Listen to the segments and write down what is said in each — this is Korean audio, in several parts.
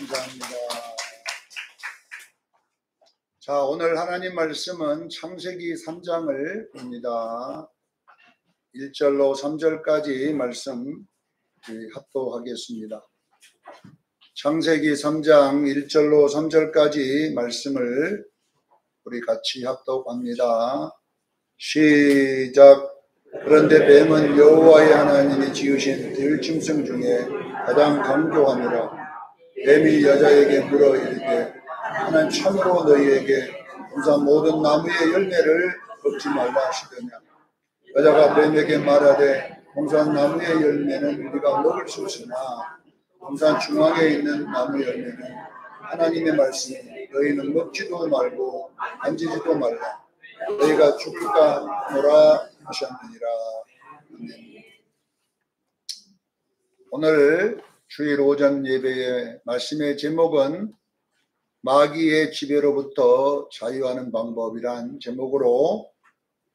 감사합니다. 자, 오늘 하나님 말씀은 창세기 3장을 봅니다. 1절로 3절까지 말씀 합독하겠습니다. 창세기 3장 1절로 3절까지 말씀을 우리 같이 합독합니다. 시작. 그런데 뱀은 여호와의 하나님이 지으신 들짐승 중에 가장 강교함이라. 뱀이 여자에게 물어 이르되 하나님 참으로 너희에게 동산 모든 나무의 열매를 먹지 말라 하시더냐. 여자가 뱀에게 말하되 동산 나무의 열매는 우리가 먹을 수 있으나 동산 중앙에 있는 나무 열매는 하나님의 말씀이 너희는 먹지도 말고 만지지도 말라. 너희가 죽을까 하노라 하셨느니라. 오늘 주일 오전 예배의 말씀의 제목은 마귀의 지배로부터 자유하는 방법이란 제목으로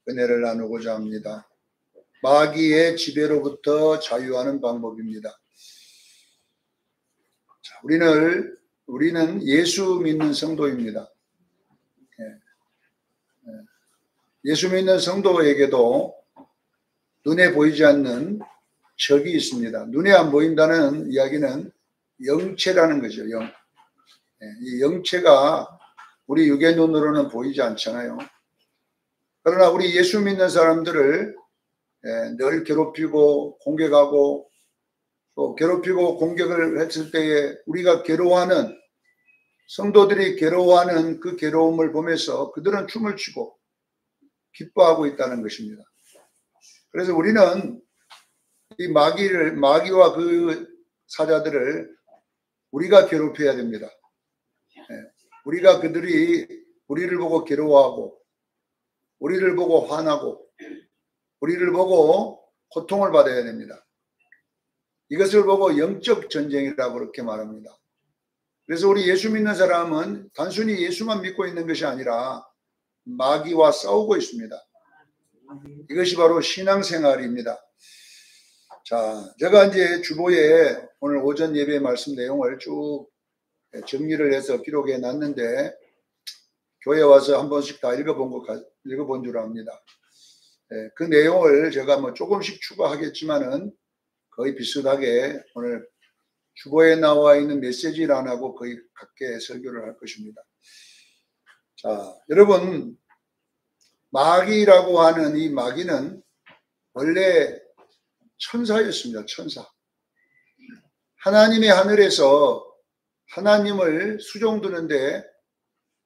은혜를 나누고자 합니다. 마귀의 지배로부터 자유하는 방법입니다. 자, 우리는 예수 믿는 성도입니다. 예수 믿는 성도에게도 눈에 보이지 않는 적이 있습니다. 눈에 안 보인다는 이야기는 영체라는 거죠. 이 영체가 우리 육의 눈으로는 보이지 않잖아요. 그러나 우리 예수 믿는 사람들을 늘 괴롭히고 공격하고 또 괴롭히고 공격을 했을 때에 우리가 괴로워하는, 성도들이 괴로워하는 그 괴로움을 보면서 그들은 춤을 추고 기뻐하고 있다는 것입니다. 그래서 우리는 이 마귀와 그 사자들을 우리가 괴롭혀야 됩니다. 우리가 그들이 우리를 보고 괴로워하고 우리를 보고 화나고 우리를 보고 고통을 받아야 됩니다. 이것을 보고 영적 전쟁이라고 그렇게 말합니다. 그래서 우리 예수 믿는 사람은 단순히 예수만 믿고 있는 것이 아니라 마귀와 싸우고 있습니다. 이것이 바로 신앙생활입니다. 자, 제가 이제 주보에 오늘 오전 예배 말씀 내용을 쭉 정리를 해서 기록해 놨는데 교회 와서 한 번씩 다 읽어본 줄 압니다. 그 내용을 제가 뭐 조금씩 추가하겠지만은 거의 비슷하게 오늘 주보에 나와 있는 메시지란하고 거의 같게 설교를 할 것입니다. 자, 여러분, 마귀라고 하는 이 마귀는 원래 천사였습니다. 천사. 하나님의 하늘에서 하나님을 수종 드는데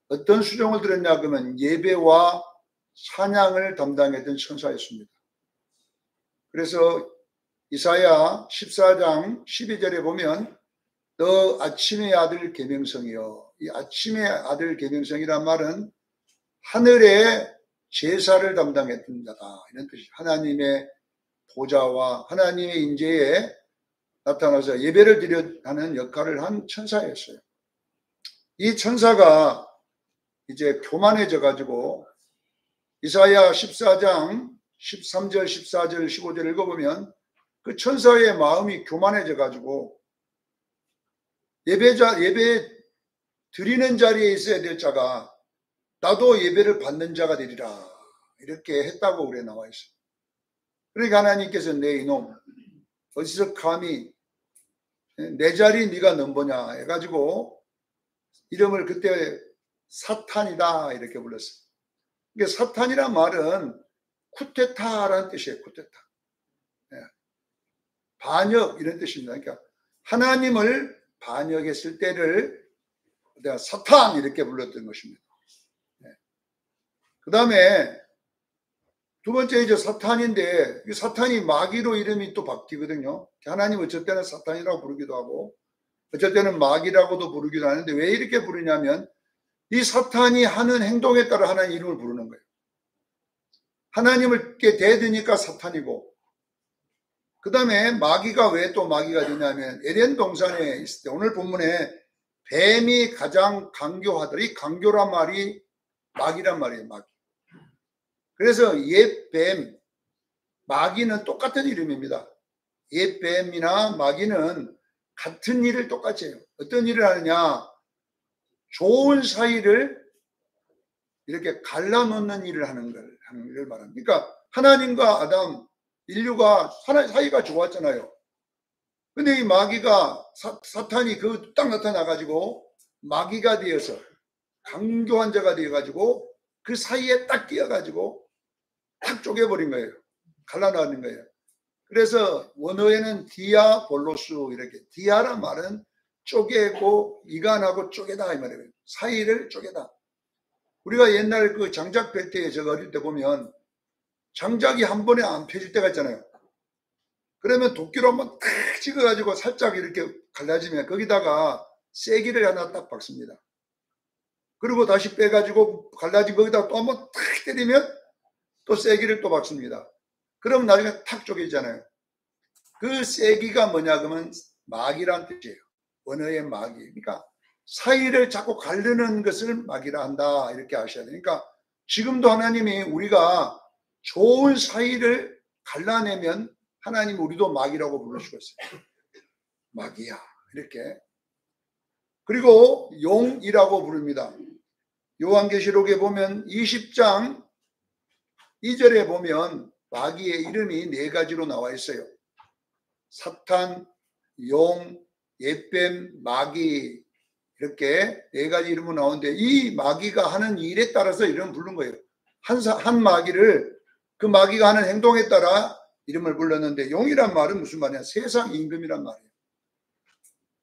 어떤 수종을 들었냐 그러면 예배와 찬양을 담당했던 천사였습니다. 그래서 이사야 14장 12절에 보면 너 아침의 아들 계명성이여. 이 아침의 아들 계명성이란 말은 하늘의 제사를 담당했던 자다, 이런 뜻이죠. 하나님의 보좌와 하나님의 인재에 나타나서 예배를 드려 하는 역할을 한 천사였어요. 이 천사가 이제 교만해져 가지고 이사야 14장 13절 14절 15절 읽어보면 그 천사의 마음이 교만해져 가지고 예배 드리는 자리에 있어야 될 자가 나도 예배를 받는 자가 되리라, 이렇게 했다고 그래 나와 있어요. 그러니까 하나님께서 내 이놈 어디서 감히 내 자리 네가 넘보냐 해가지고 이름을 그때 사탄이다 이렇게 불렀어요. 그러니까 사탄이란 말은 쿠데타라는 뜻이에요. 쿠데타. 반역 이런 뜻입니다. 그러니까 하나님을 반역했을 때를 내가 사탄 이렇게 불렀던 것입니다. 그 다음에 두 번째 이제 사탄인데, 이 사탄이 마귀로 이름이 또 바뀌거든요. 하나님 어쩔 때는 사탄이라고 부르기도 하고 어쩔 때는 마귀라고도 부르기도 하는데 왜 이렇게 부르냐면 이 사탄이 하는 행동에 따라 하나님 이름을 부르는 거예요. 하나님을 대드니까 사탄이고, 그 다음에 마귀가 왜 또 마귀가 되냐면 에덴 동산에 있을 때 오늘 본문에 뱀이 가장 강교하더라. 이 강교란 말이 마귀란 말이에요. 마귀. 그래서 옛뱀, 마귀는 똑같은 이름입니다. 옛뱀이나 마귀는 같은 일을 똑같이 해요. 어떤 일을 하느냐? 좋은 사이를 이렇게 갈라놓는 일을 하는 걸 말합니다. 그러니까 하나님과 아담, 인류가 사이가 좋았잖아요. 근데 이 마귀가 사탄이 그 딱 나타나가지고 마귀가 되어서 강교한 자가 되어가지고 그 사이에 딱 끼어가지고 탁 쪼개버린 거예요. 갈라놓는 거예요. 그래서 원어에는 디아볼로스 이렇게, 디아란 말은 쪼개고 이간하고 쪼개다 이 말이에요. 사이를 쪼개다. 우리가 옛날 그 장작 뺄 때 제가 어릴 때 보면 장작이 한 번에 안 펴질 때가 있잖아요. 그러면 도끼로 한번 탁 찍어가지고 살짝 이렇게 갈라지면 거기다가 쐐기를 하나 딱 박습니다. 그리고 다시 빼가지고 갈라진 거기다가 또 한번 탁 때리면 또 쐐기를 또 박습니다. 그럼 나중에 탁 쪼개지잖아요. 그 쐐기가 뭐냐 그러면 마귀란 뜻이에요. 원어의 마귀. 그러니까 사이를 자꾸 가르는 것을 마귀라 한다 이렇게 아셔야 되니까 지금도 하나님이 우리가 좋은 사이를 갈라내면 하나님 우리도 마귀라고 부르시고 있어요. 마귀야 이렇게. 그리고 용이라고 부릅니다. 요한계시록에 보면 20장 2절에 보면 마귀의 이름이 4가지로 나와 있어요. 사탄, 용, 옛뱀, 마귀 이렇게 4가지 이름으로 나오는데 이 마귀가 하는 일에 따라서 이름을 부른 거예요. 한 마귀를 그 마귀가 하는 행동에 따라 이름을 불렀는데 용이란 말은 무슨 말이냐? 세상 임금이란 말이에요.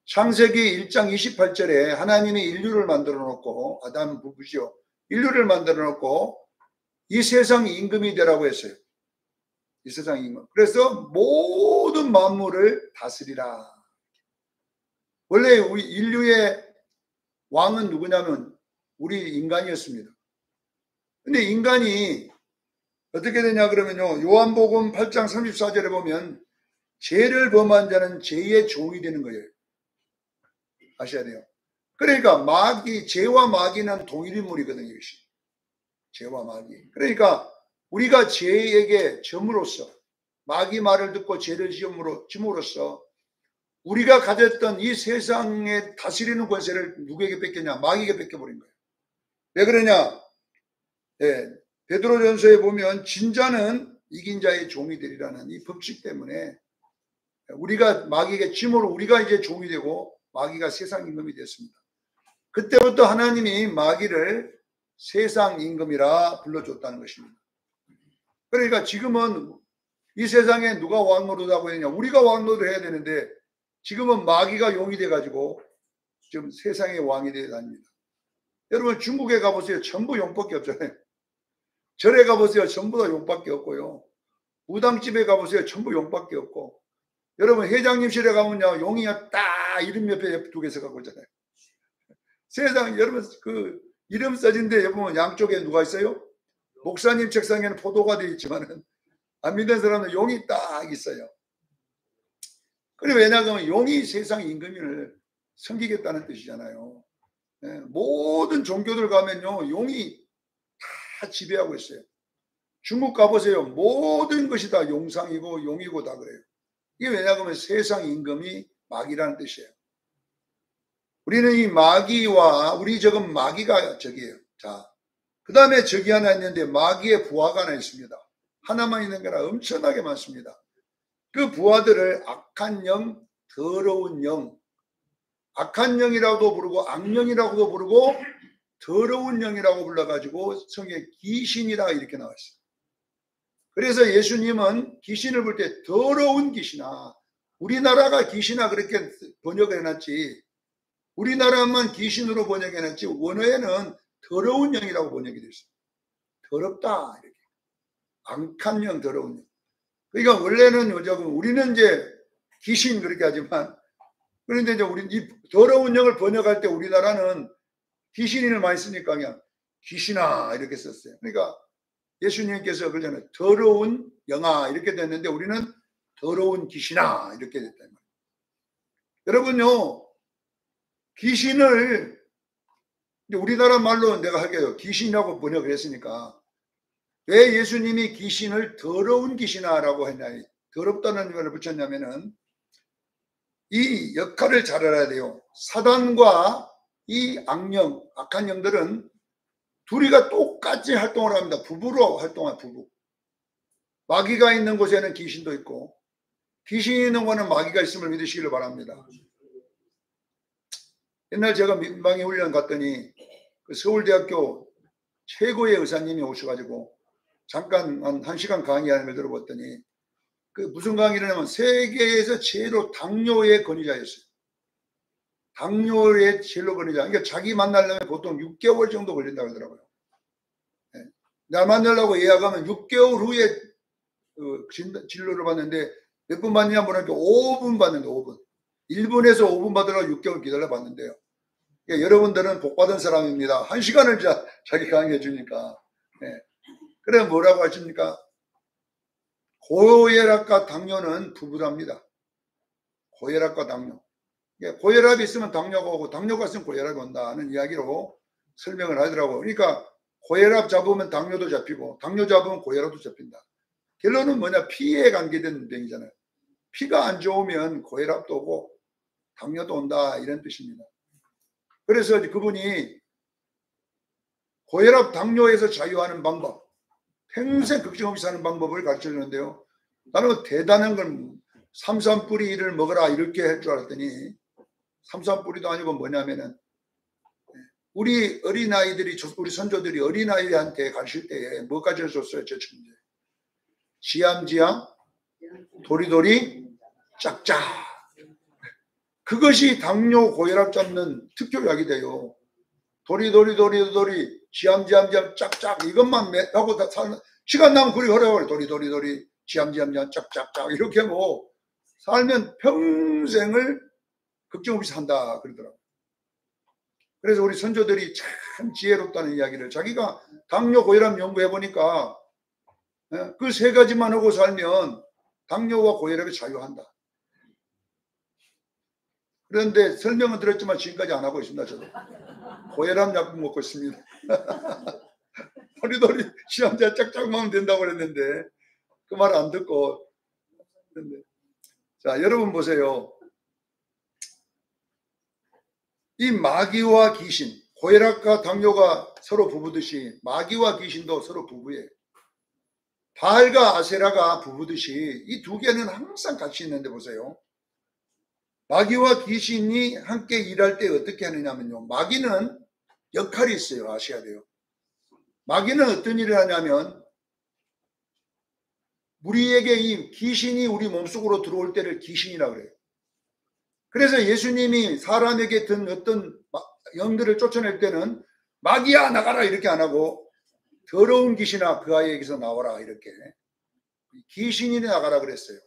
창세기 1장 28절에 하나님이 인류를 만들어 놓고 아담 부부죠. 인류를 만들어 놓고 이 세상 임금이 되라고 했어요. 이 세상 임금. 그래서 모든 만물을 다스리라. 원래 우리 인류의 왕은 누구냐면 우리 인간이었습니다. 근데 인간이 어떻게 되냐 그러면요. 요한복음 8장 34절에 보면 죄를 범한 자는 죄의 종이 되는 거예요. 아셔야 돼요. 그러니까 죄와 마귀는 동일인물이거든요. 이것이. 죄와 마귀. 그러니까 우리가 죄에게 점으로써 마귀 말을 듣고 죄를 짐으로써 우리가 가졌던 이 세상에 다스리는 권세를 누구에게 뺏겼냐? 마귀에게 뺏겨버린 거예요. 왜 그러냐? 베드로전서에 보면 진자는 이긴 자의 종이 되리라는 이 법칙 때문에 우리가 마귀에게 짐으로 우리가 이제 종이 되고 마귀가 세상 임금이 됐습니다. 그때부터 하나님이 마귀를 세상 임금이라 불러줬다는 것입니다. 그러니까 지금은 이 세상에 누가 왕노릇하고 있느냐? 우리가 왕노릇을 해야 되는데 지금은 마귀가 용이 돼가지고 지금 세상의 왕이 되어 다닙니다. 여러분 중국에 가보세요. 전부 용밖에 없잖아요. 절에 가보세요. 전부 다 용밖에 없고요. 무당집에 가보세요. 전부 용밖에 없고. 여러분 회장님실에 가면요. 용이 딱 이름 옆에 2개 갖고 있잖아요. 세상 여러분 그 이름 써진 데 보면 양쪽에 누가 있어요? 목사님 책상에는 포도가 되어 있지만은 안 믿는 사람은 용이 딱 있어요. 그리고 왜냐하면 용이 세상 임금을 섬기겠다는 뜻이잖아요. 모든 종교들 가면요. 용이 다 지배하고 있어요. 중국 가보세요. 모든 것이 다 용상이고 용이고 다 그래요. 이게 왜냐하면 세상 임금이 마귀라는 뜻이에요. 우리는 이 마귀와 우리 적은 마귀가 적이에요. 자, 그 다음에 적이 하나 있는데 마귀의 부하가 하나 있습니다. 하나만 있는 게 아니라 엄청나게 많습니다. 그 부하들을 악한 영, 더러운 영, 악한 영이라고도 부르고 악령이라고도 부르고 더러운 영이라고 불러가지고 성경에 귀신이라 이렇게 나왔어요. 그래서 예수님은 귀신을 볼 때 더러운 귀신아, 우리나라가 귀신아 그렇게 번역을 해놨지 우리나라만 귀신으로 번역해놨지 원어에는 더러운 영이라고 번역이 됐어요. 더럽다 이렇게. 악한 영, 더러운 영. 그러니까 원래는 우리는 이제 귀신 그렇게 하지만 그런데 이제 우리 이 더러운 영을 번역할 때 우리나라는 귀신인을 많이 쓰니까 그냥 귀신아 이렇게 썼어요. 그러니까 예수님께서 그러잖아요. 더러운 영아 이렇게 됐는데 우리는 더러운 귀신아 이렇게 됐단 말이에요. 여러분요. 귀신을 우리나라 말로 내가 할게요. 귀신이라고 번역을 했으니까 왜 예수님이 귀신을 더러운 귀신아라고 했냐? 더럽다는 말을 붙였냐면은 이 역할을 잘 알아야 돼요. 사단과 이 악령, 악한 영들은 둘이가 똑같이 활동을 합니다. 부부로 활동한 부부. 마귀가 있는 곳에는 귀신도 있고 귀신이 있는 곳에는 마귀가 있음을 믿으시기를 바랍니다. 옛날 제가 민방위 훈련 갔더니 그 서울대학교 최고의 의사님이 오셔가지고 잠깐 한 1시간 강의하는 걸 들어봤더니 그 무슨 강의를 하면 세계에서 제일로 당뇨의 권위자였어요. 당뇨의 제일로 권위자. 그러니까 자기 만나려면 보통 6개월 정도 걸린다고 하더라고요. 네. 나 만나려고 예약하면 6개월 후에 진료를 받는데 몇 분 받느냐 보니까 5분 받는데 5분. 1분에서 5분 받으려고 6개월 기다려 봤는데요. 그러니까 여러분들은 복 받은 사람입니다. 1시간을 자기 강의해 주니까. 네. 그래 뭐라고 하십니까? 고혈압과 당뇨는 부부랍니다. 고혈압과 당뇨. 고혈압이 있으면 당뇨가 오고 당뇨가 있으면 고혈압이 온다는 이야기로 설명을 하더라고요. 그러니까 고혈압 잡으면 당뇨도 잡히고 당뇨 잡으면 고혈압도 잡힌다. 결론은 뭐냐? 피에 관계된 병이잖아요. 피가 안 좋으면 고혈압도 오고 당뇨도 온다 이런 뜻입니다. 그래서 그분이 고혈압 당뇨에서 자유하는 방법, 평생 걱정 없이 사는 방법을 가르쳐 주는데요. 나는 대단한 건 삼삼뿌리를 먹어라 이렇게 할 줄 알았더니 삼삼뿌리도 아니고 뭐냐면은 우리 어린아이들이 우리 선조들이 어린아이한테 가르칠 때에 뭐 가르쳐줬어요? 저 천재. 지암지암 도리도리 짝짝. 그것이 당뇨 고혈압 잡는 특효약이 돼요. 도리도리 지암지암 짝짝 이것만 하고 다 살면 시간 나면 그리 하라고 도리도리 지암지암 짝짝짝 이렇게 하고 살면 평생을 걱정 없이 산다 그러더라고요. 그래서 우리 선조들이 참 지혜롭다는 이야기를 자기가 당뇨 고혈압 연구해 보니까 그 세 가지만 하고 살면 당뇨와 고혈압이 자유한다. 그런데 설명은 들었지만 지금까지 안 하고 있습니다. 저도 고혈압 약국 먹고 있습니다. 도리도리 시험자 짝짝 먹으면 된다고 그랬는데 그 말 안 듣고. 자, 여러분 보세요. 이 마귀와 귀신, 고혈압과 당뇨가 서로 부부듯이 마귀와 귀신도 서로 부부예요. 바알과 아세라가 부부듯이 이 두 개는 항상 같이 있는데 보세요. 마귀와 귀신이 함께 일할 때 어떻게 하느냐면요. 마귀는 역할이 있어요. 아셔야 돼요. 마귀는 어떤 일을 하냐면 우리에게 이 귀신이 우리 몸속으로 들어올 때를 귀신이라고 그래요. 그래서 예수님이 사람에게 든 어떤 영들을 쫓아낼 때는 마귀야 나가라 이렇게 안 하고 더러운 귀신아 그 아이에게서 나와라 이렇게 귀신이 나가라 그랬어요.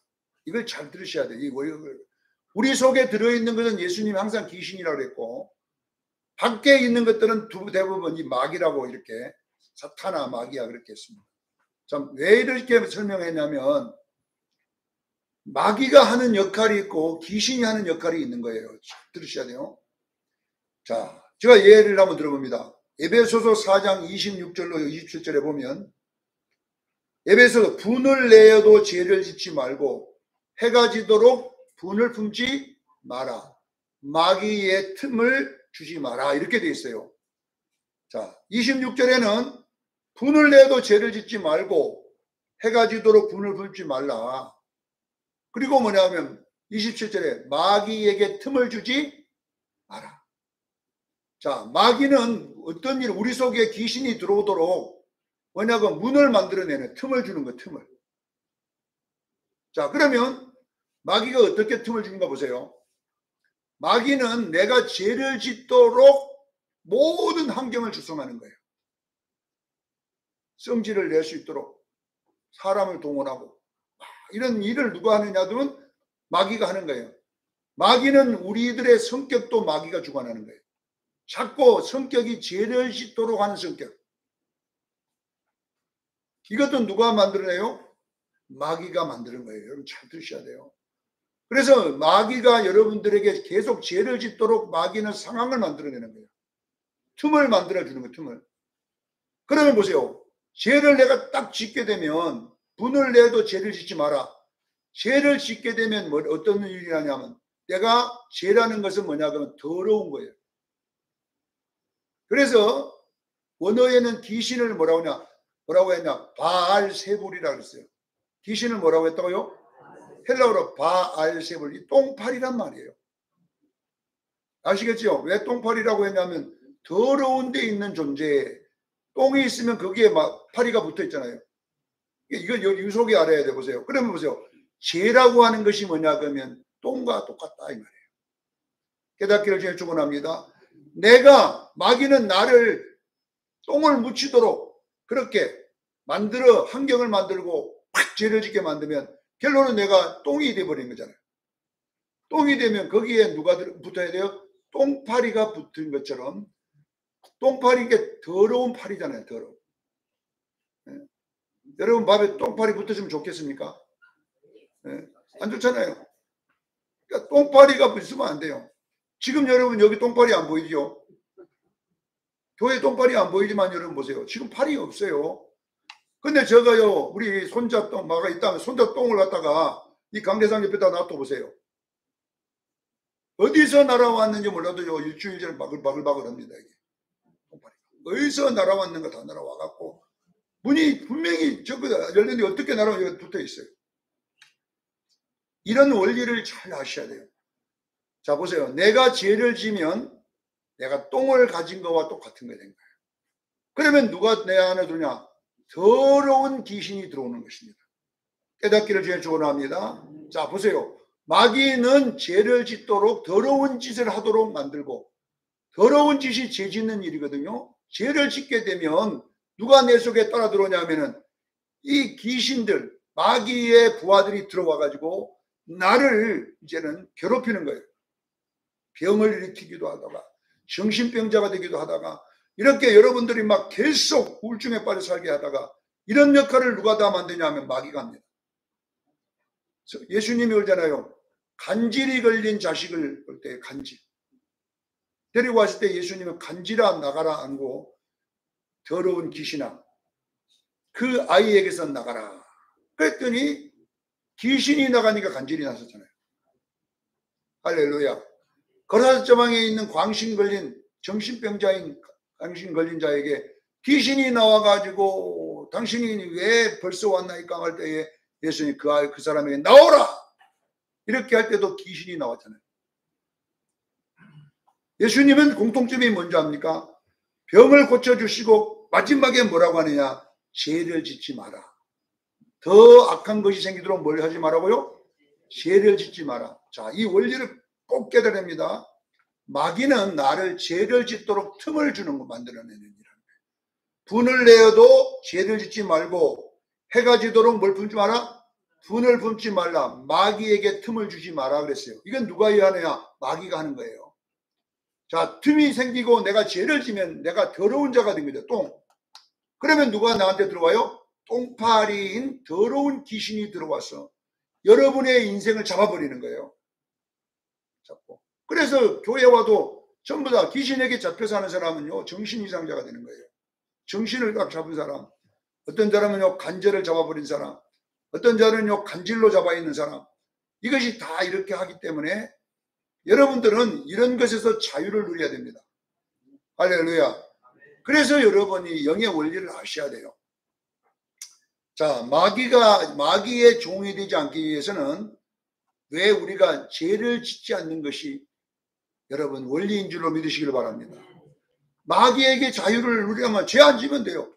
이걸 잘 들으셔야 돼요. 우리 속에 들어있는 것은 예수님이 항상 귀신이라고 그랬고 밖에 있는 것들은 대부분 이 마귀라고 이렇게 사탄아 마귀야 그렇게 했습니다. 참 왜 이렇게 설명했냐면 마귀가 하는 역할이 있고 귀신이 하는 역할이 있는 거예요. 잘 들으셔야 돼요. 자, 제가 예를 한번 들어봅니다. 에베소서 4장 26절로 27절에 보면 에베소서 분을 내어도 죄를 짓지 말고 해가 지도록 분을 품지 마라. 마귀의 틈을 주지 마라. 이렇게 돼 있어요. 자, 26절에는 분을 내도 죄를 짓지 말고 해가 지도록 분을 품지 말라. 그리고 뭐냐면 27절에 마귀에게 틈을 주지 마라. 자, 마귀는 어떤 일, 우리 속에 귀신이 들어오도록 뭐냐고 문을 만들어내는 틈을 주는 거, 틈을. 자, 그러면 마귀가 어떻게 틈을 주는가 보세요. 마귀는 내가 죄를 짓도록 모든 환경을 조성하는 거예요. 성질을 낼 수 있도록 사람을 동원하고 이런 일을 누가 하느냐면 마귀가 하는 거예요. 마귀는 우리들의 성격도 마귀가 주관하는 거예요. 자꾸 성격이 죄를 짓도록 하는 성격. 이것도 누가 만들어내요? 마귀가 만드는 거예요. 여러분 잘 들으셔야 돼요. 그래서 마귀가 여러분들에게 계속 죄를 짓도록 마귀는 상황을 만들어내는 거예요. 틈을 만들어주는 거예요. 틈을. 그러면 보세요. 죄를 내가 딱 짓게 되면 분을 내도 죄를 짓지 마라. 죄를 짓게 되면 어떤 일이 하냐면 내가 죄라는 것은 뭐냐 그러면 더러운 거예요. 그래서 원어에는 귀신을 뭐라고 했냐? 바알세불이라고 했어요. 귀신을 뭐라고 했다고요? 헬라어로 바알세불, 이 똥파리란 말이에요. 아시겠죠? 왜 똥파리라고 했냐면 더러운 데 있는 존재, 똥이 있으면 거기에 막 파리가 붙어 있잖아요. 이걸 유속에 알아야 돼. 보세요. 그러면 보세요. 죄라고 하는 것이 뭐냐 그러면 똥과 똑같다 이 말이에요. 깨닫기를 제일 축원합니다. 내가 마귀는 나를 똥을 묻히도록 그렇게 만들어 환경을 만들고 팍 죄를 짓게 만들면 결론은 내가 똥이 돼버린 거잖아요. 똥이 되면 거기에 누가 붙어야 돼요? 똥파리가 붙은 것처럼. 똥파리, 이게 더러운 파리잖아요. 더러운. 네. 여러분 밥에 똥파리 붙어주면 좋겠습니까? 네. 안 좋잖아요. 그러니까 똥파리가 붙으면 안 돼요. 지금 여러분 여기 똥파리 안 보이죠? 교회 똥파리 안 보이지만 여러분 보세요. 지금 파리 없어요. 근데 제가요, 우리 손자 똥마가 있다면 손자 똥을 갖다가 이 강대상 옆에다 놔둬보세요. 어디서 날아왔는지 몰라도요, 일주일 전에 바글바글 합니다. 이게 똥파리가. 어디서 날아왔는가 다 날아와갖고 문이 분명히 열렸는데 어떻게 날아오는지 붙어 있어요. 이런 원리를 잘 아셔야 돼요. 자, 보세요. 내가 죄를 지면 내가 똥을 가진 거와 똑같은 게 된 거예요. 그러면 누가 내 안에 들어오냐? 더러운 귀신이 들어오는 것입니다. 깨닫기를 제일 축원합니다. 자, 보세요. 마귀는 죄를 짓도록 더러운 짓을 하도록 만들고, 더러운 짓이 죄 짓는 일이거든요. 죄를 짓게 되면 누가 내 속에 따라 들어오냐면은 이 귀신들, 마귀의 부하들이 들어와 가지고 나를 이제는 괴롭히는 거예요. 병을 일으키기도 하다가 정신병자가 되기도 하다가 이렇게 여러분들이 막 계속 우울증에 빠져 살게 하다가 이런 역할을 누가 다 만드냐 하면 마귀가 합니다. 예수님이 그러잖아요. 간질이 걸린 자식을 볼 때 간질. 데리고 왔을 때 예수님은 간질아 나가라 안고 더러운 귀신아 그 아이에게서 나가라. 그랬더니 귀신이 나가니까 간질이 났었잖아요. 할렐루야. 거라서저방에 있는 광신 걸린 정신병자인 당신 걸린 자에게 귀신이 나와가지고 당신이 왜 벌써 왔나이까 할 때에 예수님이 그 사람에게 나오라! 이렇게 할 때도 귀신이 나왔잖아요. 예수님은 공통점이 뭔지 압니까? 병을 고쳐주시고 마지막에 뭐라고 하느냐? 죄를 짓지 마라. 더 악한 것이 생기도록 뭘 하지 말라고요? 죄를 짓지 마라. 자, 이 원리를 꼭 깨달아야 됩니다. 마귀는 나를 죄를 짓도록 틈을 주는 거 만들어내는 일이라는 거예요. 분을 내어도 죄를 짓지 말고 해가 지도록 뭘 품지 마라? 분을 품지 말라. 마귀에게 틈을 주지 마라 그랬어요. 이건 누가 하느냐? 마귀가 하는 거예요. 자, 틈이 생기고 내가 죄를 지면 내가 더러운 자가 된 거죠. 똥. 그러면 누가 나한테 들어와요? 똥파리인 더러운 귀신이 들어와서 여러분의 인생을 잡아버리는 거예요. 잡고. 그래서 교회 와도 전부 다 귀신에게 잡혀 사는 사람은요, 정신 이상자가 되는 거예요. 정신을 딱 잡은 사람. 어떤 사람은요, 간절을 잡아버린 사람. 어떤 자는요, 간질로 잡아 있는 사람. 이것이 다 이렇게 하기 때문에 여러분들은 이런 것에서 자유를 누려야 됩니다. 할렐루야. 그래서 여러분이 영의 원리를 아셔야 돼요. 자, 마귀의 종이 되지 않기 위해서는 왜 우리가 죄를 짓지 않는 것이 여러분 원리인 줄로 믿으시길 바랍니다. 마귀에게 자유를 누리려면 죄 안 지면 돼요.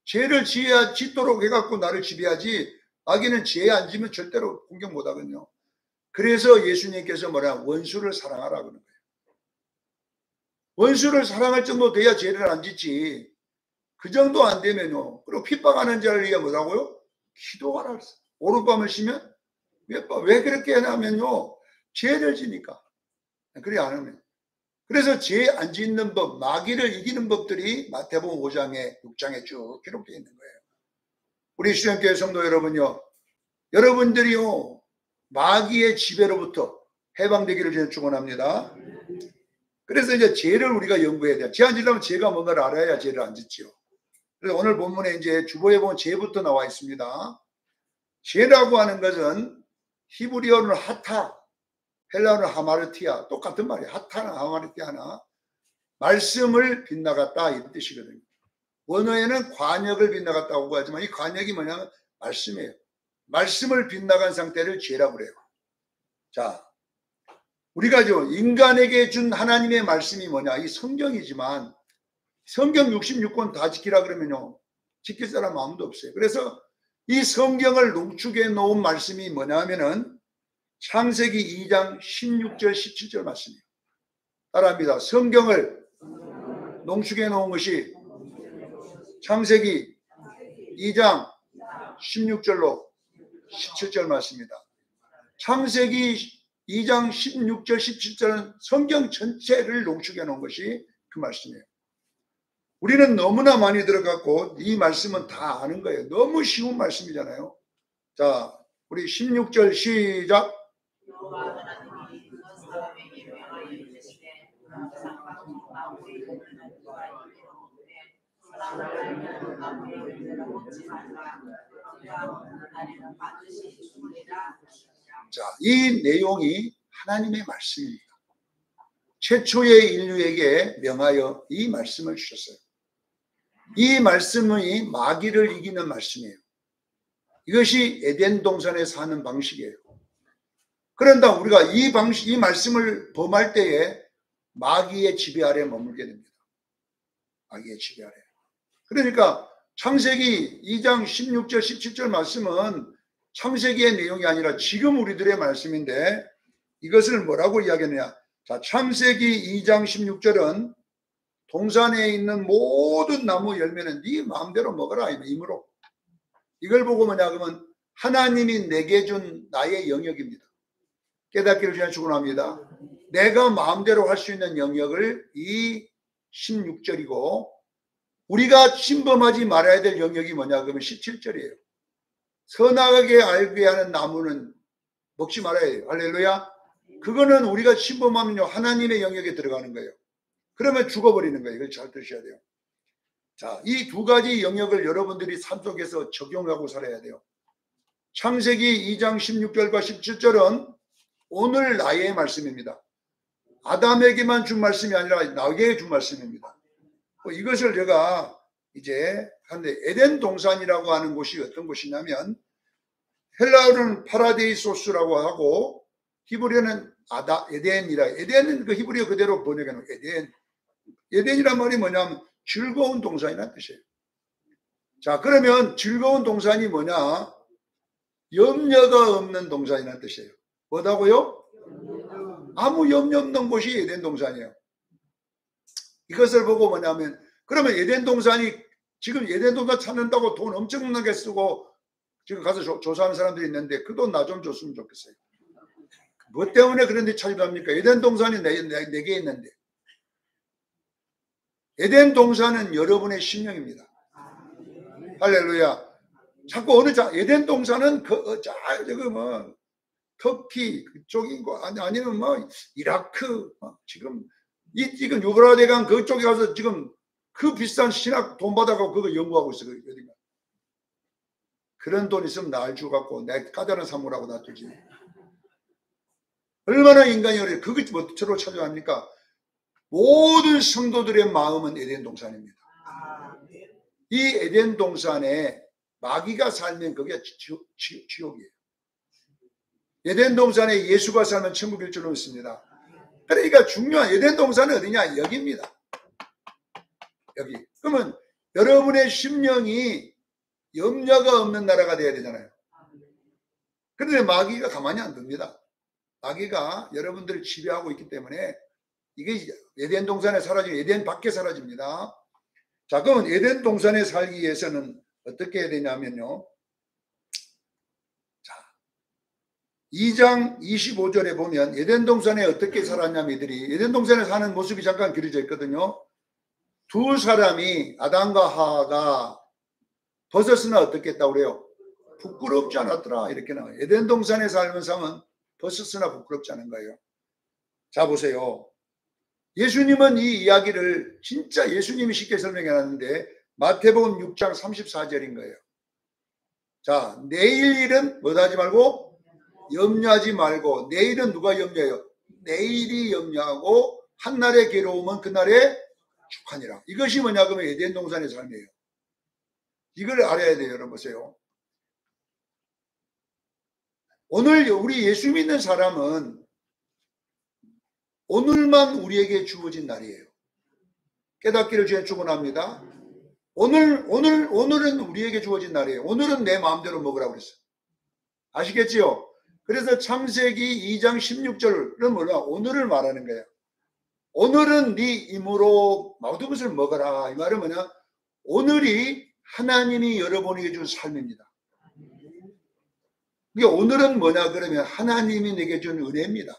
죄를 짓도록 해갖고 나를 지배하지 마귀는 죄 안 지면 절대로 공격 못하거든요. 그래서 예수님께서 뭐라 원수를 사랑하라 그러는 거예요. 원수를 사랑할 정도 돼야 죄를 안 짓지. 그 정도 안 되면요. 그리고 핍박하는 자를 위해 뭐라고요? 기도하라 그랬어요. 오룻밤을 쉬면 왜 그렇게 하냐면요. 죄를 지니까. 그래 안 하면. 그래서 죄 안 짓는 법, 마귀를 이기는 법들이 마태복음 5장에 6장에 쭉 기록되어 있는 거예요. 우리 수영교회 성도 여러분요. 여러분들이요. 마귀의 지배로부터 해방되기를 저는 축원합니다. 그래서 이제 죄를 우리가 연구해야 돼요. 죄 안 짓려면 죄가 뭔가를 알아야 죄를 안 짓지요. 그래서 오늘 본문에 이제 주보에 보면 죄부터 나와 있습니다. 죄라고 하는 것은 히브리어는 하타, 헬라어는 하마르티아, 똑같은 말이에요. 하타나 하마르티아나 말씀을 빗나갔다 이런 뜻이거든요. 원어에는 관역을 빗나갔다고 하지만 이 관역이 뭐냐면 말씀이에요. 말씀을 빗나간 상태를 죄라고 그래요. 자, 우리가 인간에게 준 하나님의 말씀이 뭐냐? 이 성경이지만 성경 66권 다 지키라 그러면요, 지킬 사람 아무도 없어요. 그래서 이 성경을 농축해 놓은 말씀이 뭐냐면은 창세기 2장 16절 17절 말씀이에요. 따라합니다. 성경을 농축해 놓은 것이 창세기 2장 16절로 17절 말씀입니다. 창세기 2장 16절 17절은 성경 전체를 농축해 놓은 것이 그 말씀이에요. 우리는 너무나 많이 들어갔고 이 말씀은 다 아는 거예요. 너무 쉬운 말씀이잖아요. 자, 우리 16절 시작. 자, 이 내용이 하나님의 말씀입니다. 최초의 인류에게 명하여 이 말씀을 주셨어요. 이 말씀이 마귀를 이기는 말씀이에요. 이것이 에덴 동산에 사는 방식이에요. 그런다 우리가 이 말씀을 범할 때에 마귀의 지배 아래 머물게 됩니다. 마귀의 지배 아래. 그러니까 창세기 2장 16절 17절 말씀은 창세기의 내용이 아니라 지금 우리들의 말씀인데 이것을 뭐라고 이야기하느냐. 자, 창세기 2장 16절은 동산에 있는 모든 나무 열매는 네 마음대로 먹어라 임으로. 이걸 보고 뭐냐 그러면 하나님이 내게 준 나의 영역입니다. 깨닫기를 주여 축원합니다. 내가 마음대로 할 수 있는 영역을 이 16절이고 우리가 침범하지 말아야 될 영역이 뭐냐 그러면 17절이에요. 선악하게 알게 하는 나무는 먹지 말아야 돼요. 할렐루야. 그거는 우리가 침범하면요 하나님의 영역에 들어가는 거예요. 그러면 죽어버리는 거예요. 이걸 잘 들으셔야 돼요. 자, 이 두 가지 영역을 여러분들이 삶 속에서 적용하고 살아야 돼요. 창세기 2장 16절과 17절은 오늘 나의 말씀입니다. 아담에게만 준 말씀이 아니라 나에게 준 말씀입니다. 이것을 제가 이제 한데 에덴 동산이라고 하는 곳이 어떤 곳이냐면 헬라어는 파라데이소스라고 하고 히브리어는 에덴이라. 에덴은 그 히브리어 그대로 번역해 놓은 에덴. 에덴이란 말이 뭐냐면 즐거운 동산이라는 뜻이에요. 자, 그러면 즐거운 동산이 뭐냐? 염려가 없는 동산이라는 뜻이에요. 뭐다고요? 아무 염려 없는 곳이 에덴 동산이에요. 이것을 보고 뭐냐면 그러면 에덴 동산이 지금 에덴 동산 찾는다고 돈 엄청나게 쓰고 지금 가서 조사하는 사람들이 있는데 그 돈 나 좀 줬으면 좋겠어요. 뭐 때문에 그런 데 찾으려 합니까? 에덴 동산이 내게 있는데. 에덴 동산은 여러분의 심령입니다. 할렐루야. 자꾸 에덴 동산은 터키 그쪽인 거 아니면 뭐 이라크 지금 유브라데강 그쪽에 가서 지금 그 비싼 신학 돈 받아가고 그거 연구하고 있어. 어디가. 그런 돈 있으면 날 주갖고 내 까다로운 사물하고 놔두지. 얼마나 인간이 어려요. 그걸 뭐처럼 찾아갑니까? 모든 성도들의 마음은 에덴 동산입니다. 이 에덴 동산에 마귀가 살면 그게 지옥이에요. 에덴 동산에 예수가 살면 천국일 줄로 믿습니다. 그러니까 중요한 에덴 동산은 어디냐? 여기입니다. 여기. 그러면 여러분의 심령이 염려가 없는 나라가 돼야 되잖아요. 그런데 마귀가 가만히 안 둡니다. 마귀가 여러분들을 지배하고 있기 때문에 이게 에덴 동산에 사라지고 에덴 밖에 사라집니다. 자, 그러면 에덴 동산에 살기 위해서는 어떻게 해야 되냐면요. 자, 2장 25절에 보면 에덴 동산에 어떻게 살았냐면 이들이 에덴 동산에 사는 모습이 잠깐 그려져 있거든요. 두 사람이 아담과 하와가 벗었으나 어떻게 했다고 그래요? 부끄럽지 않았더라 이렇게 나와요. 에덴 동산에 살면 사람은 벗었으나 부끄럽지 않은 거예요. 자, 보세요. 예수님은 이 이야기를 진짜 예수님이 쉽게 설명해 놨는데 마태복음 6장 34절인 거예요. 자, 내일 일은 뭐다 하지 말고 염려하지 말고, 내일은 누가 염려해요? 내일이 염려하고 한날의 괴로움은 그날의 축하니라. 이것이 뭐냐 그러면 에덴 동산의 삶이에요. 이걸 알아야 돼요. 여러분 보세요. 오늘 우리 예수 믿는 사람은 오늘만 우리에게 주어진 날이에요. 깨닫기를 주에 축원합니다. 오늘은 우리에게 주어진 날이에요. 오늘은 내 마음대로 먹으라고 그랬어요. 아시겠지요? 그래서 창세기 2장 16절은 뭐냐? 오늘을 말하는 거예요. 오늘은 네 힘으로 모든 것을 먹어라. 이 말은 뭐냐? 오늘이 하나님이 여러분에게 준 삶입니다. 이게 오늘은 뭐냐 그러면 하나님이 내게 준 은혜입니다.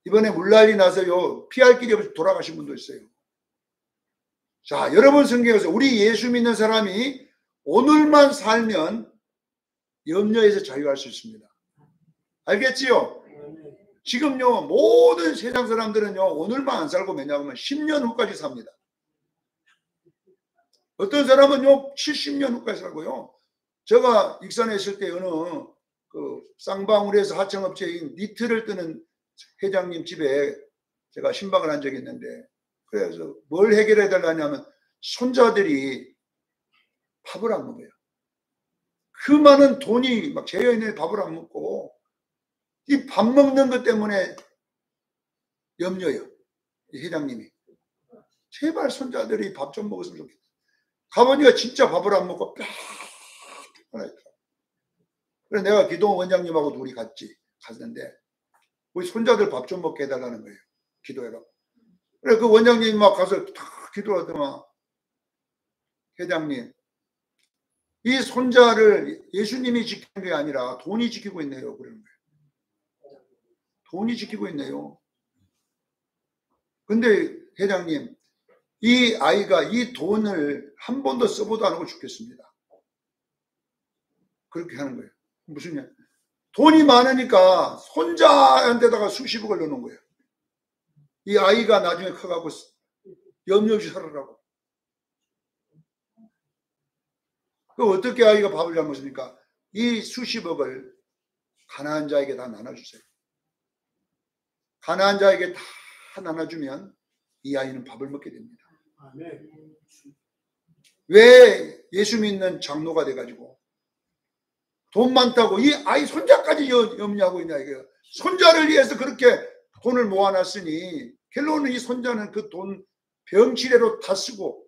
이번에 물난리 나서요 피할 길이 없이 돌아가신 분도 있어요. 자, 여러분 성경에서 우리 예수 믿는 사람이 오늘만 살면 염려에서 자유할 수 있습니다. 알겠지요? 지금요 모든 세상 사람들은요 오늘만 안 살고 왜냐하면 10년 후까지 삽니다. 어떤 사람은요 70년 후까지 살고요. 제가 익산에 있을 때 어느 그 쌍방울에서 하청업체인 니트를 뜨는 회장님 집에 제가 신방을 한 적이 있는데, 그래서 뭘 해결해 달라냐면 손자들이 밥을 안 먹어요. 그 많은 돈이 막 재여 있는 밥을 안 먹고 이 밥 먹는 것 때문에 염려해요. 이 회장님이 제발 손자들이 밥 좀 먹었으면 좋겠다. 가보니까 진짜 밥을 안 먹고 뼈 하나 있다. 그래서 내가 기도 원장님하고 둘이 갔는데 우리 손자들 밥 좀 먹게 해달라는 거예요. 기도해라. 그래 그 원장님이 막 가서 탁 기도하더만, 회장님 이 손자를 예수님이 지키는 게 아니라 돈이 지키고 있네요. 그러는 거예요. 돈이 지키고 있네요. 근데 회장님 이 아이가 이 돈을 한 번도 써보도 안 하고 죽겠습니다. 그렇게 하는 거예요. 무슨 일? 돈이 많으니까 손자한테다가 수십억을 넣어놓은 거예요. 이 아이가 나중에 커가고 염려 없이 살아라고. 그 어떻게 아이가 밥을 잘 먹습니까? 이 수십억을 가난한 자에게 다 나눠주세요. 가난한 자에게 다 나눠주면 이 아이는 밥을 먹게 됩니다. 왜 예수 믿는 장로가 돼가지고 돈 많다고 이 아이 손자까지 염려하고 있냐 이거예요. 손자를 위해서 그렇게 돈을 모아놨으니 결론은 이 손자는 그 돈 병치레로 다 쓰고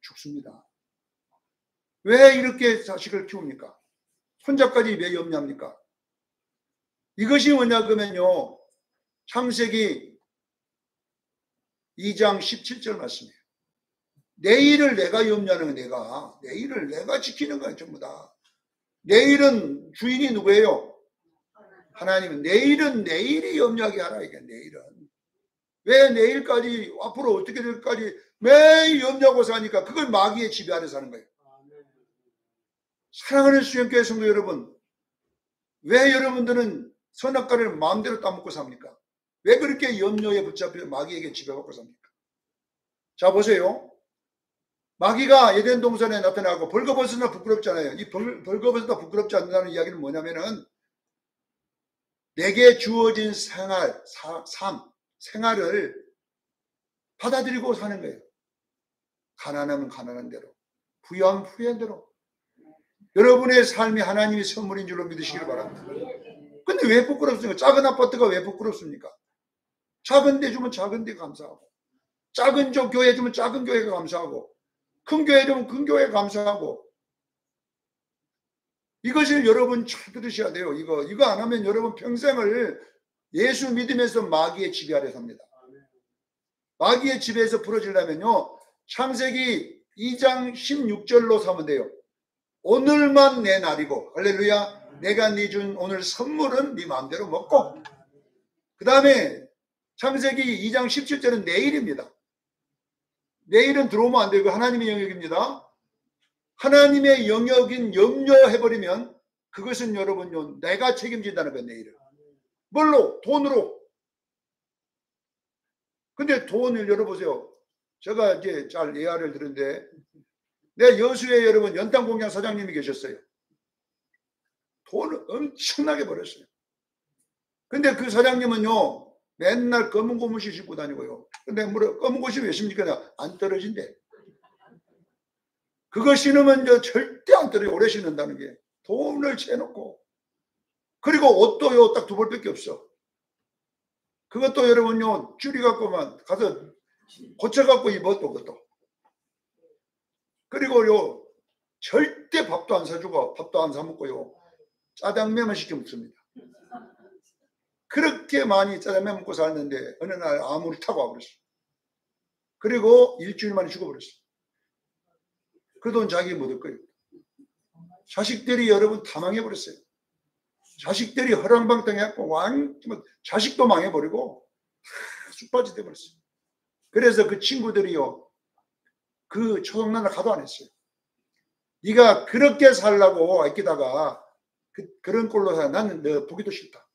죽습니다. 왜 이렇게 자식을 키웁니까? 손자까지 왜 염려합니까? 이것이 뭐냐 그러면요 창세기 2장 17절 말씀이에요. 내일을 내가 염려하는 거 내일을 내가 지키는 거야 전부 다. 내일은 주인이 누구예요? 하나님은. 내일은 내일이 염려하게 하라 이게. 내일은 왜 내일까지 앞으로 어떻게 될까지 매일 염려하고 사니까 그걸 마귀의 지배 아래 사는 거예요. 사랑하는 수영교회 성도 여러분, 왜 여러분들은 선악과를 마음대로 따먹고 삽니까? 왜 그렇게 염려에 붙잡혀 마귀에게 지배받고 삽니까? 자 보세요. 마귀가 에덴 동산에 나타나고 벌거벗으나 부끄럽잖아요. 이 벌거벗으나 부끄럽지 않는다는 이야기는 뭐냐면은 내게 주어진 생활을 받아들이고 사는 거예요. 가난하면 가난한 대로, 부유하면 부유한 대로. 여러분의 삶이 하나님의 선물인 줄로 믿으시길 바랍니다. 근데 왜 부끄럽습니까? 작은 아파트가 왜 부끄럽습니까? 작은 데 주면 작은 데 감사하고, 작은 교회 주면 작은 교회가 감사하고, 큰 교회 주면 큰 교회 감사하고. 이것을 여러분 잘 들으셔야 돼요. 이거 안 하면 여러분 평생을 예수 믿으면서 마귀의 지배 아래 삽니다. 마귀의 지배에서 풀어지려면요 창세기 2장 16절로 사면 돼요. 오늘만 내 날이고, 할렐루야, 내가 네 준 오늘 선물은 네 마음대로 먹고, 그 다음에 창세기 2장 17절은 내일입니다. 내일은 들어오면 안 되고 하나님의 영역입니다. 하나님의 영역인 염려해버리면 그것은 여러분요 내가 책임진다는 거예요. 내일을 뭘로? 돈으로. 근데 돈을 열어보세요. 제가 이제 잘 예화를 들은데 내 여수에 여러분 연탄공장 사장님이 계셨어요. 돈을 엄청나게 벌었어요. 근데 그 사장님은요, 맨날 검은 고무신 신고 다니고요. 근데 검은 고무신 왜 신습니까? 안 떨어진대. 그거 신으면 절대 안 떨어져. 오래 신는다는 게. 돈을 채놓고. 그리고 옷도요, 딱 두 벌밖에 없어. 그것도 여러분요, 줄여갖고만 가서 고쳐갖고 입어, 또 그것도. 그리고요, 절대 밥도 안 사주고, 밥도 안 사먹고요, 짜장면만 시켜 먹습니다. 그렇게 많이 짜장면 먹고 살았는데, 어느 날 암을 타고 와버렸어. 그리고 일주일 만에 죽어버렸어. 그 돈 자기 못 얻을 거예요. 자식들이 여러분 다 망해버렸어요. 자식들이 허랑방탕해갖고 자식도 망해버리고 다 쑥바지 돼버렸어요. 그래서 그 친구들이요, 그 초등학교 가도 안 했어요. 네가 그렇게 살라고 아끼다가 그런 꼴로 사. 나는 너 보기도 싫다.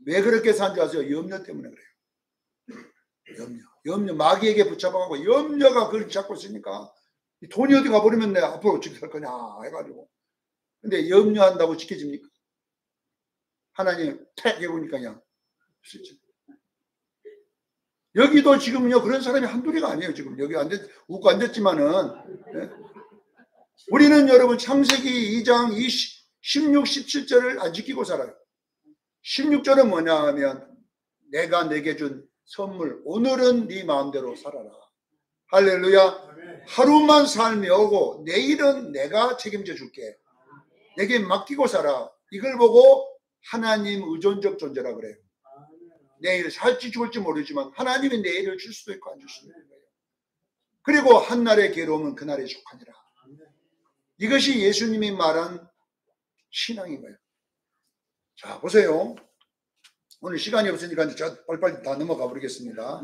왜 그렇게 사는지 아세요? 염려 때문에 그래요. 염려. 마귀에게 붙잡아가고 염려가 그걸 잡고 있으니까 돈이 어디 가버리면 내가 앞으로 어떻게 살 거냐 해가지고. 근데 염려한다고 지켜집니까? 하나님 택 해보니까 그냥 여기도 지금요 그런 사람이 한둘이가 아니에요. 지금 여기 웃고 앉았지만은, 네? 우리는 여러분 창세기 2장 16, 17절을 안 지키고 살아요. 16절은 뭐냐 하면 내가 내게 준 선물, 오늘은 네 마음대로 살아라. 할렐루야. 하루만 삶이 오고 내일은 내가 책임져 줄게. 내게 맡기고 살아. 이걸 보고 하나님 의존적 존재라 그래요. 내일 살지 죽을지 모르지만 하나님이 내일을 줄 수도 있고 안 줄 수도 있는 거예요. 그리고 한날의 괴로움은 그날에 속하니라. 이것이 예수님이 말한 신앙인 거예요. 자, 보세요. 오늘 시간이 없으니까 이제 빨리빨리 다 넘어가 버리겠습니다.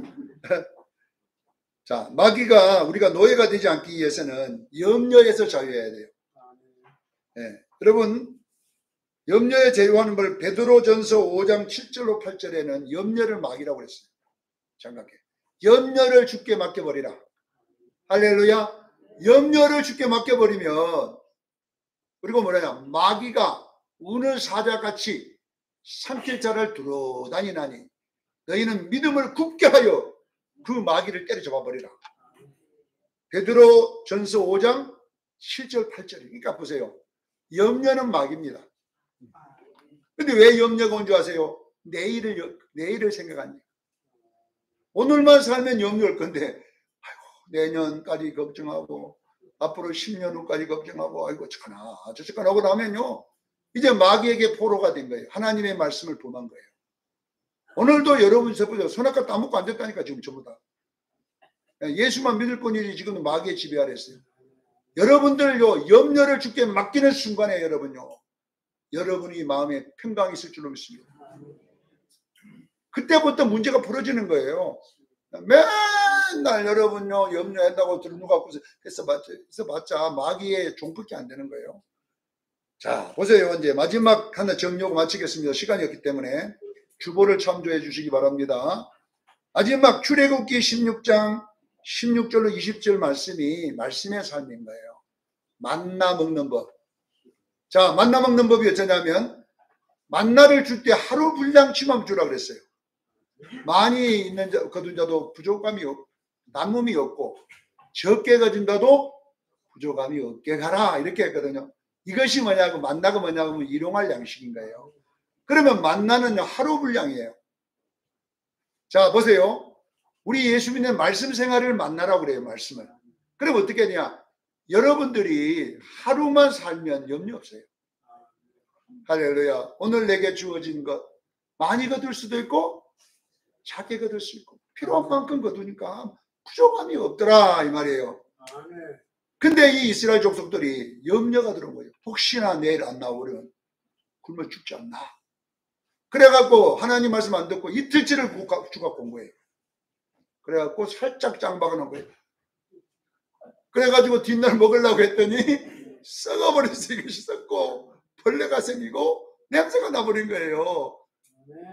자, 마귀가 우리가 노예가 되지 않기 위해서는 염려에서 자유해야 돼요. 네. 여러분, 염려에 제휴하는 걸 베드로전서 5장 7절로 8절에는 염려를 마귀라고 그랬어요. 장각해. 염려를 주께 맡겨버리라. 할렐루야. 염려를 주께 맡겨버리면, 그리고 뭐냐, 마귀가 우는 사자같이 산길자를 두루다니나니 너희는 믿음을 굳게 하여 그 마귀를 때려 잡아버리라. 베드로전서 5장 7절 8절. 그러니까 보세요. 염려는 마귀입니다. 근데 왜 염려가 온 줄 아세요? 내일을 생각하니. 오늘만 살면 염려 올 건데, 아이고, 내년까지 걱정하고, 앞으로 10년 후까지 걱정하고, 아이고, 저쩌나 하고 나면요, 이제 마귀에게 포로가 된 거예요. 하나님의 말씀을 범한 거예요. 오늘도 여러분 보세요. 손아까 따먹고 앉았다니까, 지금 전부 다. 예수만 믿을 뿐이지 지금 마귀의 지배 아래 있어요. 여러분들요, 염려를 주께 맡기는 순간에 여러분요, 여러분이 마음에 평강이 있을 줄로 믿습니다. 그때부터 문제가 풀어지는 거예요. 맨날 여러분요, 염려한다고 누가 해서봤자 마귀의 종밖에 안 되는 거예요. 자, 보세요. 이제 마지막 하나 정리하고 마치겠습니다. 시간이 없기 때문에 주보를 참조해 주시기 바랍니다. 마지막 출애굽기 16장 16절로 20절 말씀이 말씀의 삶인 거예요. 만나 먹는 법. 자, 만나 먹는 법이 어쩌냐면 만나를 줄 때 하루 분량치만 주라 그랬어요. 많이 있는 거둔 자도 부족함이 남음이 없고 적게 거둔 자도 부족함이 없게 가라 이렇게 했거든요. 이것이 뭐냐고, 만나가 뭐냐고 일용할 양식인 거예요. 그러면 만나는 하루 분량이에요. 자, 보세요. 우리 예수 믿는 말씀 생활을 만나라고 그래요. 말씀을. 그럼 어떻게 하냐, 여러분들이 하루만 살면 염려 없어요. 할렐루야. 오늘 내게 주어진 것 많이 거둘 수도 있고 작게 거둘 수 있고 필요한 만큼 거두니까 부족함이 없더라 이 말이에요. 근데 이 이스라엘 족속들이 염려가 들어온 거예요. 혹시나 내일 안 나오면 굶어 죽지 않나. 그래갖고 하나님 말씀 안 듣고 이틀째를 죽어갖고 온 거예요. 그래갖고 살짝 짱박아 놓은 거예요. 그래가지고 뒷날 먹으려고 했더니 썩어버렸어요. 이것이 썩고 벌레가 생기고 냄새가 나버린 거예요.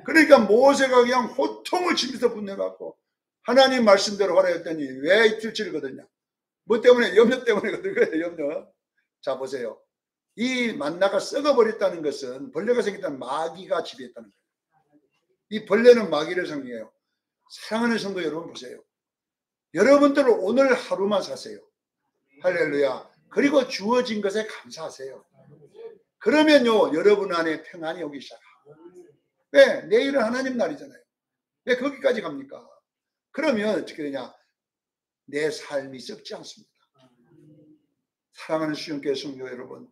그러니까 모세가 그냥 호통을 치면서 분내갖고 하나님 말씀대로 하라 했더니 왜 이틀째를 거뒀냐. 뭐 때문에? 염려 때문에 거둔 거예요. 염려. 자, 보세요. 이 만나가 썩어버렸다는 것은 벌레가 생겼다는 마귀가 지배했다는 거예요. 이 벌레는 마귀를 상징해요. 사랑하는 성도 여러분 보세요. 여러분들 오늘 하루만 사세요. 할렐루야. 그리고 주어진 것에 감사하세요. 그러면요 여러분 안에 평안이 오기 시작합니다. 왜? 내일은 하나님 날이잖아요. 왜 거기까지 갑니까? 그러면 어떻게 되냐? 내 삶이 썩지 않습니다. 사랑하는 수영교회 성도 여러분,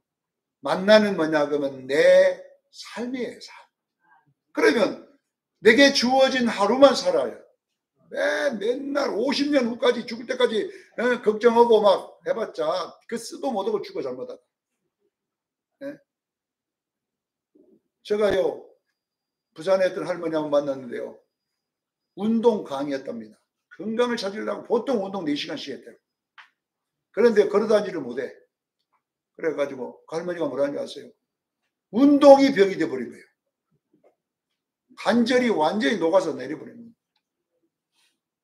만나는 뭐냐 그러면 내 삶이에요. 삶. 그러면 내게 주어진 하루만 살아요. 왜 맨날 50년 후까지 죽을 때까지 걱정하고 막 해봤자 그 쓰도 못하고 죽어 잘못하다. 네? 제가요 부산에 있던 할머니 한번 만났는데요. 운동 강의였답니다. 건강을 찾으려고 보통 운동 4시간씩 했대요. 그런데 걸어다니지를 못해. 그래가지고 그 할머니가 뭐라는지 아세요? 운동이 병이 돼버린 거예요. 관절이 완전히 녹아서 내려버린 거예요.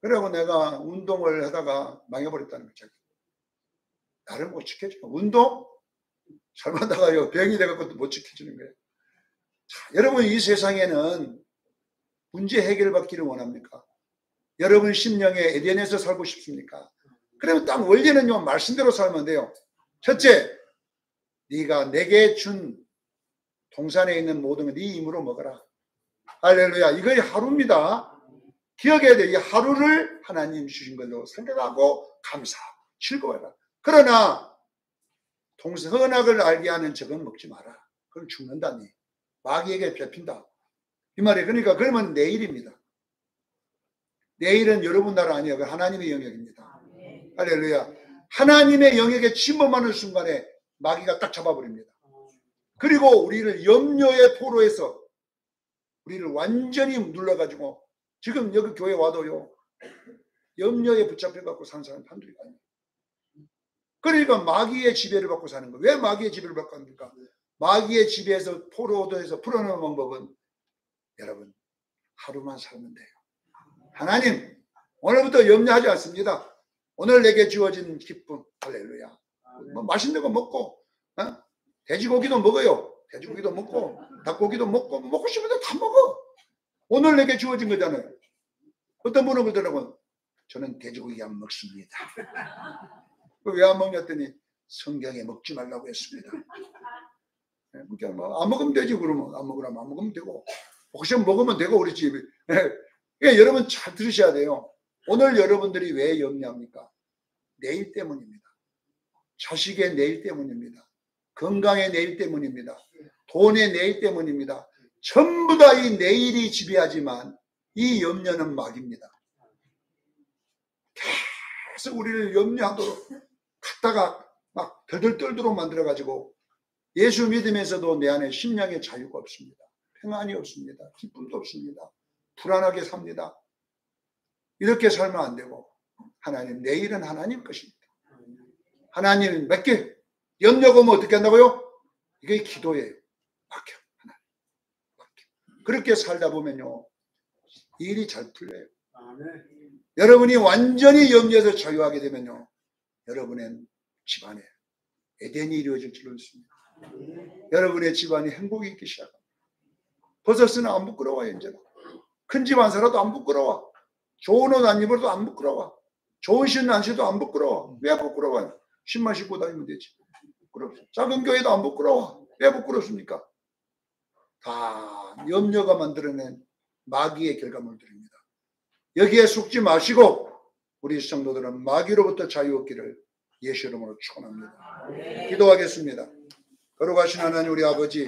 그래고 내가 운동을 하다가 망해버렸다는 거죠. 나를 못 지켜줘. 운동? 잘못하다가요 병이 돼갖고 못 지켜주는 거예요. 자, 여러분 이 세상에는 문제 해결받기를 원합니까? 여러분 심령에 에덴에서 살고 싶습니까? 그러면 딱 원리는요 말씀대로 살면 돼요. 첫째, 네가 내게 준 동산에 있는 모든 걸 네 힘으로 먹어라. 할렐루야. 이거의 하루입니다. 기억해야 돼. 이 하루를 하나님 주신 걸로 생각하고 감사하고 즐거워해라. 그러나 선악을 알게 하는 적은 먹지 마라. 그럼 죽는다니. 마귀에게 밟힌다. 이 말이에요. 그러니까 그러면 내일입니다. 내일은 여러분 나라 아니에요. 하나님의 영역입니다. 할렐루야. 하나님의 영역에 침범하는 순간에 마귀가 딱 잡아버립니다. 그리고 우리를 염려의 포로에서 우리를 완전히 눌러가지고 지금 여기 교회 와도요 염려에 붙잡혀갖고 사는 사람 한둘이 아니에요. 그러니까 마귀의 지배를 받고 사는 거예요. 왜 마귀의 지배를 받고 합니까? 마귀의 지배에서 포로도에서 풀어내는 방법은 여러분 하루만 살면 돼요. 하나님 오늘부터 염려하지 않습니다. 오늘 내게 주어진 기쁨 할렐루야. 뭐 맛있는 거 먹고 돼지고기도 먹어요. 돼지고기도 먹고 닭고기도 먹고 싶은 데 다 먹어. 오늘 내게 주어진 거잖아요. 어떤 분은 그러더라고요. 저는 돼지고기 안 먹습니다. 왜 안 먹냐더니 성경에 먹지 말라고 했습니다. 그러니까 뭐 안 먹으면 되지. 그러면 안 먹으라면 안 먹으면 되고 혹시 먹으면 되고 우리 집이. 그러니까 여러분 잘 들으셔야 돼요. 오늘 여러분들이 왜 염려합니까? 내일 때문입니다. 자식의 내일 때문입니다. 건강의 내일 때문입니다. 돈의 내일 때문입니다. 전부 다 이 내일이 지배하지만 이 염려는 마귀입니다. 계속 우리를 염려하도록 갖다가 막 덜덜 떨도록 만들어가지고 예수 믿으면서도 내 안에 심령의 자유가 없습니다. 평안이 없습니다. 기쁨도 없습니다. 불안하게 삽니다. 이렇게 살면 안 되고 하나님 내일은 하나님 것입니다. 하나님 몇 개 염려가 오면 어떻게 한다고요? 이게 기도예요. 맡겨. 하나님 맡겨. 그렇게 살다 보면요 일이 잘 풀려요. 여러분이 완전히 염려에서 자유하게 되면요 여러분의 집안에 에덴이 이루어질 줄로 믿습니다. 여러분의 집안이 행복이 있기 시작합니다. 버섯은 안 부끄러워요. 이제는 큰 집 안 살아도 안 부끄러워. 좋은 옷 안 입어도 안 부끄러워. 좋은 신 안 신어도 안 부끄러워. 왜 부끄러워요? 신만 신고 다니면 되지. 부끄럽죠. 작은 교회도 안 부끄러워. 왜 부끄럽습니까? 다 염려가 만들어낸 마귀의 결과물들입니다. 여기에 속지 마시고 우리 성도들은 마귀로부터 자유 얻기를 예수 이름으로 축원합니다. 기도하겠습니다. 거룩하신 하나님 우리 아버지